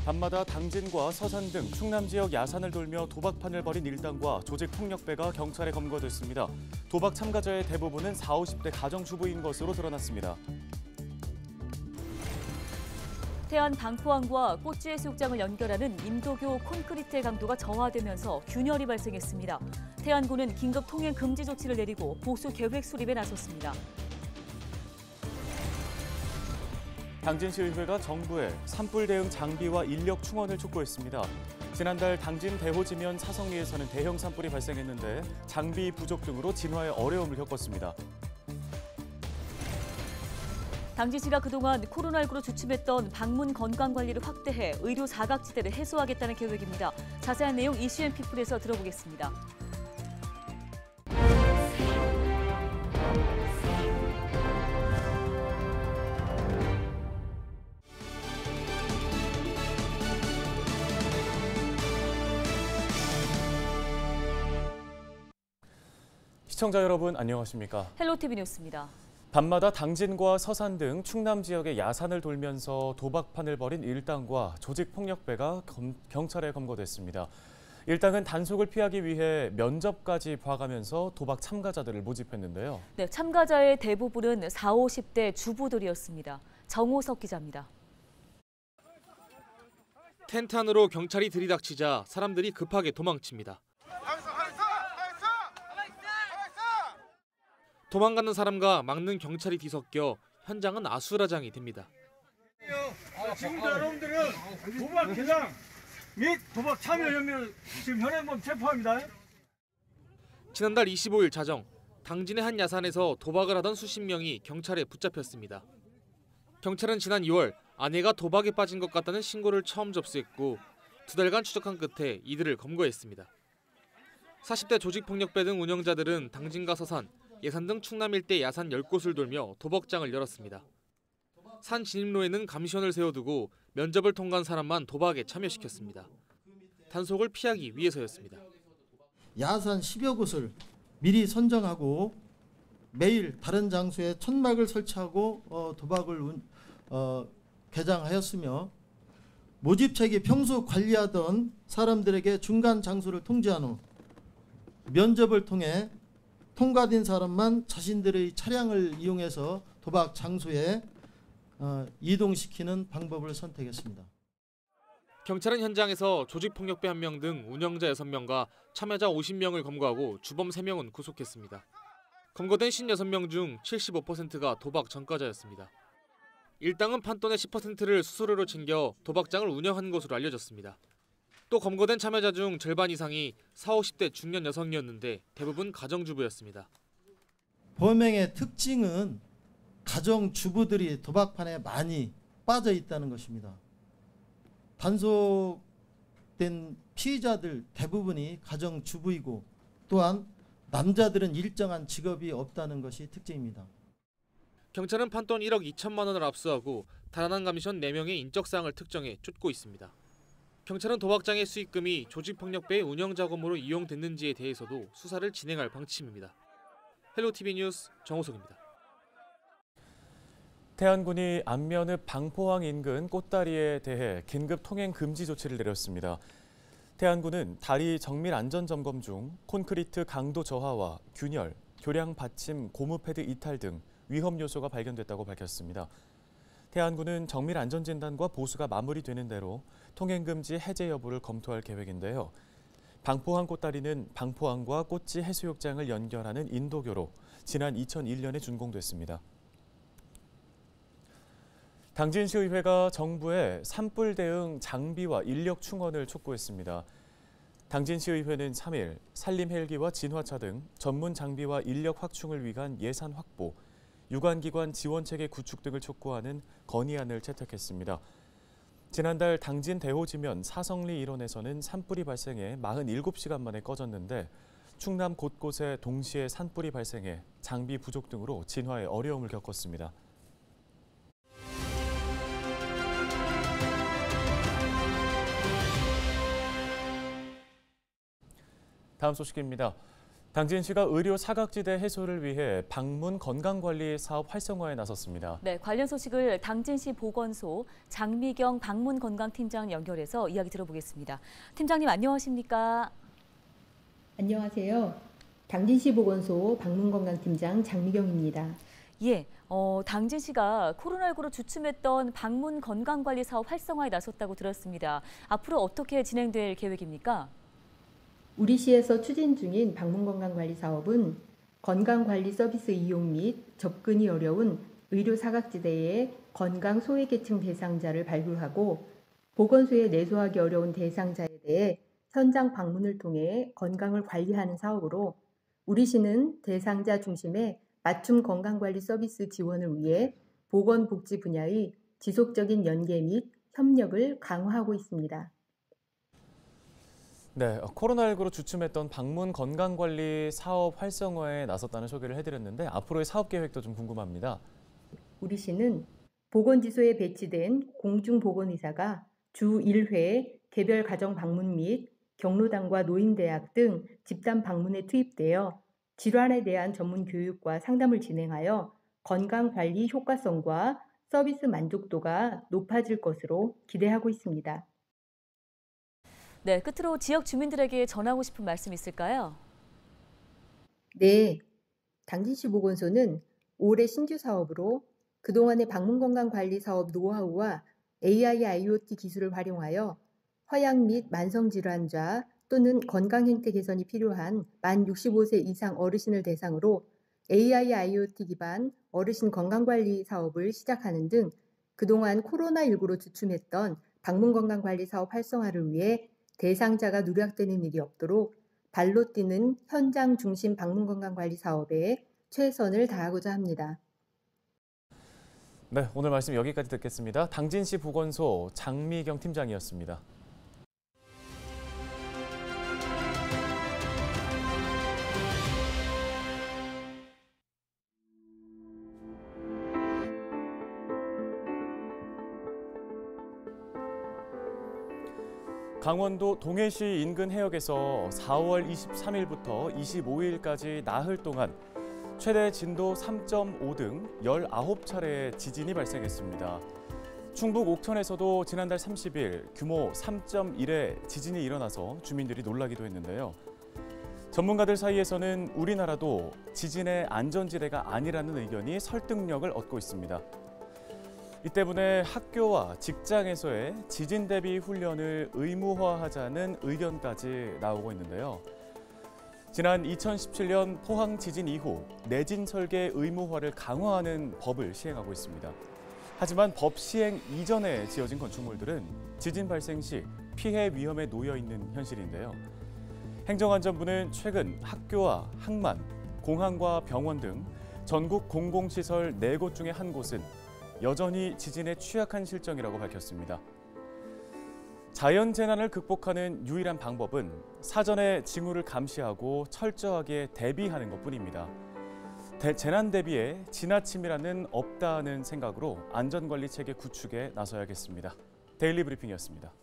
밤마다 당진과 서산 등 충남 지역 야산을 돌며 도박판을 벌인 일당과 조직폭력배가 경찰에 검거됐습니다. 도박 참가자의 대부분은 40, 50대 가정주부인 것으로 드러났습니다. 태안 방포항과 꽃지해수욕장을 연결하는 인도교 콘크리트의 강도가 저하되면서 균열이 발생했습니다. 태안군은 긴급 통행 금지 조치를 내리고 보수 계획 수립에 나섰습니다. 당진시의회가 정부에 산불 대응 장비와 인력 충원을 촉구했습니다. 지난달 당진 대호지면 사성리에서는 대형 산불이 발생했는데 장비 부족 등으로 진화에 어려움을 겪었습니다. 당진시가 그동안 코로나19로 주춤했던 방문 건강관리를 확대해 의료 사각지대를 해소하겠다는 계획입니다. 자세한 내용 이슈앤 피플에서 들어보겠습니다. 시청자 여러분 안녕하십니까? 헬로티비 뉴스입니다. 밤마다 당진과 서산 등 충남 지역의 야산을 돌면서 도박판을 벌인 일당과 조직폭력배가 경찰에 검거됐습니다. 일당은 단속을 피하기 위해 면접까지 봐가면서 도박 참가자들을 모집했는데요. 네, 참가자의 대부분은 40, 50대 주부들이었습니다. 정호석 기자입니다. 텐트 안으로 경찰이 들이닥치자 사람들이 급하게 도망칩니다. 도망가는 사람과 막는 경찰이 뒤섞여 현장은 아수라장이 됩니다. 지금부터 여러분들은 도박 개장 및 도박 참여 혐의로 지금 현행범 체포합니다. 지난달 25일 자정, 당진의 한 야산에서 도박을 하던 수십 명이 경찰에 붙잡혔습니다. 경찰은 지난 2월 아내가 도박에 빠진 것 같다는 신고를 처음 접수했고 2달간 추적한 끝에 이들을 검거했습니다. 40대 조직폭력배 등 운영자들은 당진과 서산, 예산 등 충남 일대 야산 10곳을 돌며 도박장을 열었습니다. 산 진입로에는 감시원을 세워두고 면접을 통과한 사람만 도박에 참여시켰습니다. 단속을 피하기 위해서였습니다. 야산 10여 곳을 미리 선정하고 매일 다른 장소에 천막을 설치하고 도박을 개장하였으며 모집책이 평소 관리하던 사람들에게 중간 장소를 통지한 후 면접을 통해 통과된 사람만 자신들의 차량을 이용해서 도박 장소에 이동시키는 방법을 선택했습니다. 경찰은 현장에서 조직폭력배 1명 등 운영자 6명과 참여자 50명을 검거하고 주범 3명은 구속했습니다. 검거된 56명 중 75%가 도박 전과자였습니다. 일당은 판돈의 10%를 수수료로 챙겨 도박장을 운영한 것으로 알려졌습니다. 또 검거된 참여자 중 절반 이상이 40, 50대 중년 여성이었는데 대부분 가정주부였습니다. 범행의 특징은 가정주부들이 도박판에 많이 빠져 있다는 것입니다. 단속된 피의자들 대부분이 가정주부이고 또한 남자들은 일정한 직업이 없다는 것이 특징입니다. 경찰은 판돈 1억 2천만 원을 압수하고 달아난 감시원 4명의 인적사항을 특정해 쫓고 있습니다. 경찰은 도박장의 수익금이 조직폭력배의 운영자금으로 이용됐는지에 대해서도 수사를 진행할 방침입니다. 헬로티비 뉴스 정호석입니다. 태안군이 안면읍 방포항 인근 꽃다리에 대해 긴급 통행 금지 조치를 내렸습니다. 태안군은 다리 정밀 안전 점검 중 콘크리트 강도 저하와 균열, 교량 받침 고무 패드 이탈 등 위험 요소가 발견됐다고 밝혔습니다. 태안군은 정밀 안전 진단과 보수가 마무리되는 대로 통행 금지 해제 여부를 검토할 계획인데요. 방포항 꽃다리는 방포항과 꽃지 해수욕장을 연결하는 인도교로 지난 2001년에 준공됐습니다. 당진시의회가 정부에 산불 대응 장비와 인력 충원을 촉구했습니다. 당진시의회는 3일 산림 헬기와 진화차 등 전문 장비와 인력 확충을 위한 예산 확보, 유관기관 지원체계 구축 등을 촉구하는 건의안을 채택했습니다. 지난달 당진 대호지면 사성리 일원에서는 산불이 발생해 47시간 만에 꺼졌는데 충남 곳곳에 동시에 산불이 발생해 장비 부족 등으로 진화에 어려움을 겪었습니다. 다음 소식입니다. 당진시가 의료 사각지대 해소를 위해 방문 건강관리 사업 활성화에 나섰습니다. 네, 관련 소식을 당진시 보건소 장미경 방문건강팀장 연결해서 이야기 들어보겠습니다. 팀장님 안녕하십니까? 안녕하세요. 당진시 보건소 방문건강팀장 장미경입니다. 예, 당진시가 코로나19로 주춤했던 방문 건강관리 사업 활성화에 나섰다고 들었습니다. 앞으로 어떻게 진행될 계획입니까? 우리 시에서 추진 중인 방문건강관리 사업은 건강관리 서비스 이용 및 접근이 어려운 의료 사각지대의 건강 소외계층 대상자를 발굴하고 보건소에 내소하기 어려운 대상자에 대해 현장 방문을 통해 건강을 관리하는 사업으로 우리 시는 대상자 중심의 맞춤 건강관리 서비스 지원을 위해 보건복지 분야의 지속적인 연계 및 협력을 강화하고 있습니다. 네, 코로나19로 주춤했던 방문 건강관리 사업 활성화에 나섰다는 소개를 해드렸는데 앞으로의 사업 계획도 좀 궁금합니다. 우리 시는 보건지소에 배치된 공중보건의사가 주 1회 개별 가정 방문 및 경로당과 노인대학 등 집단 방문에 투입되어 질환에 대한 전문 교육과 상담을 진행하여 건강관리 효과성과 서비스 만족도가 높아질 것으로 기대하고 있습니다. 네, 끝으로 지역 주민들에게 전하고 싶은 말씀 있을까요? 네, 당진시 보건소는 올해 신규 사업으로 그동안의 방문건강관리 사업 노하우와 AI, IoT 기술을 활용하여 허약 및 만성질환자 또는 건강행태 개선이 필요한 만 65세 이상 어르신을 대상으로 AI, IoT 기반 어르신 건강관리 사업을 시작하는 등 그동안 코로나19로 주춤했던 방문건강관리 사업 활성화를 위해 대상자가 누락되는 일이 없도록 발로 뛰는 현장 중심 방문건강관리 사업에 최선을 다하고자 합니다. 네, 오늘 말씀 여기까지 듣겠습니다. 당진시 보건소 장미경 팀장이었습니다. 강원도 동해시 인근 해역에서 4월 23일부터 25일까지 나흘 동안 최대 진도 3.5 등 19차례의 지진이 발생했습니다. 충북 옥천에서도 지난달 30일 규모 3.1의 지진이 일어나서 주민들이 놀라기도 했는데요. 전문가들 사이에서는 우리나라도 지진의 안전지대가 아니라는 의견이 설득력을 얻고 있습니다. 이 때문에 학교와 직장에서의 지진 대비 훈련을 의무화하자는 의견까지 나오고 있는데요. 지난 2017년 포항 지진 이후 내진 설계 의무화를 강화하는 법을 시행하고 있습니다. 하지만 법 시행 이전에 지어진 건축물들은 지진 발생 시 피해 위험에 놓여 있는 현실인데요. 행정안전부는 최근 학교와 항만, 공항과 병원 등 전국 공공시설 4곳 중에 한 곳은 여전히 지진에 취약한 실정이라고 밝혔습니다. 자연재난을 극복하는 유일한 방법은 사전에 징후를 감시하고 철저하게 대비하는 것뿐입니다. 재난 대비에 지나침이라는 없다는 생각으로 안전관리 체계 구축에 나서야겠습니다. 데일리 브리핑이었습니다.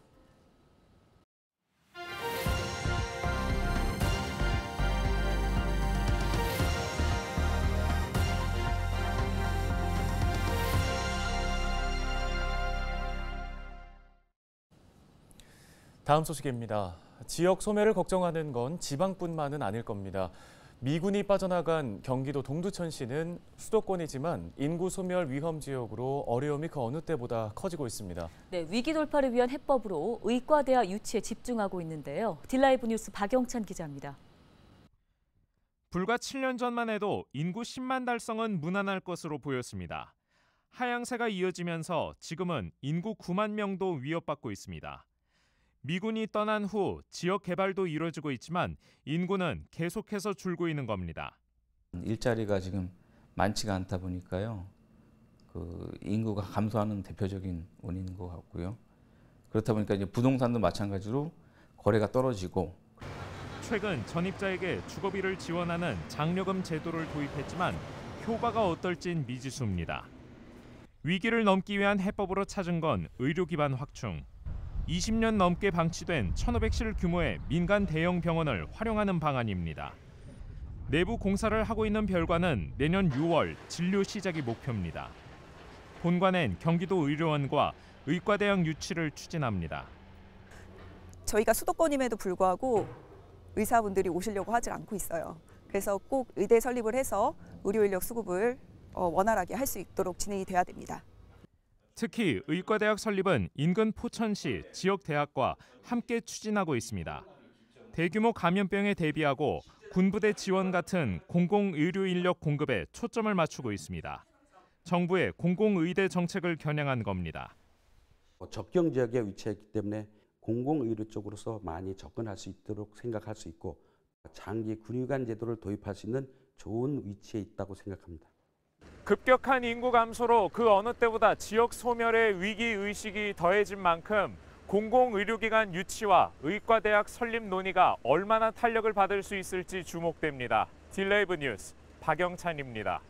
다음 소식입니다. 지역 소멸을 걱정하는 건 지방뿐만은 아닐 겁니다. 미군이 빠져나간 경기도 동두천시는 수도권이지만 인구 소멸 위험 지역으로 어려움이 그 어느 때보다 커지고 있습니다. 네, 위기 돌파를 위한 해법으로 의과대학 유치에 집중하고 있는데요. 딜라이브 뉴스 박영찬 기자입니다. 불과 7년 전만 해도 인구 10만 달성은 무난할 것으로 보였습니다. 하향세가 이어지면서 지금은 인구 9만 명도 위협받고 있습니다. 미군이 떠난 후 지역 개발도 이루어지고 있지만 인구는 계속해서 줄고 있는 겁니다. 일자리가 지금 많지가 않다 보니까요. 인구가 감소하는 대표적인 원인인 것 같고요. 그렇다 보니까 이제 부동산도 마찬가지로 거래가 떨어지고. 최근 전입자에게 주거비를 지원하는 장려금 제도를 도입했지만 효과가 어떨진 미지수입니다. 위기를 넘기 위한 해법으로 찾은 건 의료 기반 확충. 20년 넘게 방치된 1,500실 규모의 민간 대형 병원을 활용하는 방안입니다. 내부 공사를 하고 있는 별관은 내년 6월 진료 시작이 목표입니다. 본관엔 경기도 의료원과 의과대학 유치를 추진합니다. 저희가 수도권임에도 불구하고 의사분들이 오시려고 하지 않고 있어요. 그래서 꼭 의대 설립을 해서 의료인력 수급을 원활하게 할 수 있도록 진행이 돼야 됩니다. 특히 의과대학 설립은 인근 포천시 지역 대학과 함께 추진하고 있습니다. 대규모 감염병에 대비하고 군부대 지원 같은 공공의료인력 공급에 초점을 맞추고 있습니다. 정부의 공공의대 정책을 겨냥한 겁니다. 접경 지역에 위치했기 때문에 공공의료 쪽으로서 많이 접근할 수 있도록 생각할 수 있고 장기 군의관 제도를 도입할 수 있는 좋은 위치에 있다고 생각합니다. 급격한 인구 감소로 그 어느 때보다 지역 소멸의 위기의식이 더해진 만큼 공공의료기관 유치와 의과대학 설립 논의가 얼마나 탄력을 받을 수 있을지 주목됩니다. 딜레이브 뉴스 박영찬입니다.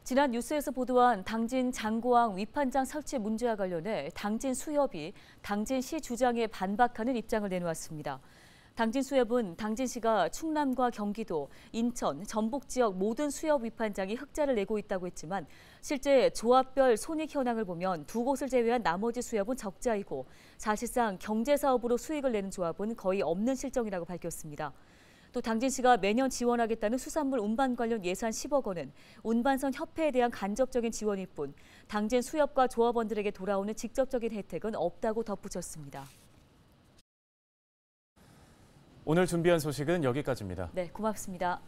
지난 뉴스에서 보도한 당진 장고항 위판장 설치 문제와 관련해 당진 수협이 당진시 주장에 반박하는 입장을 내놓았습니다. 당진 수협은 당진시가 충남과 경기도, 인천, 전북 지역 모든 수협 위판장이 흑자를 내고 있다고 했지만 실제 조합별 손익 현황을 보면 두 곳을 제외한 나머지 수협은 적자이고 사실상 경제사업으로 수익을 내는 조합은 거의 없는 실정이라고 밝혔습니다. 또 당진시가 매년 지원하겠다는 수산물 운반 관련 예산 10억 원은 운반선 협회에 대한 간접적인 지원일 뿐 당진 수협과 조합원들에게 돌아오는 직접적인 혜택은 없다고 덧붙였습니다. 오늘 준비한 소식은 여기까지입니다. 네, 고맙습니다.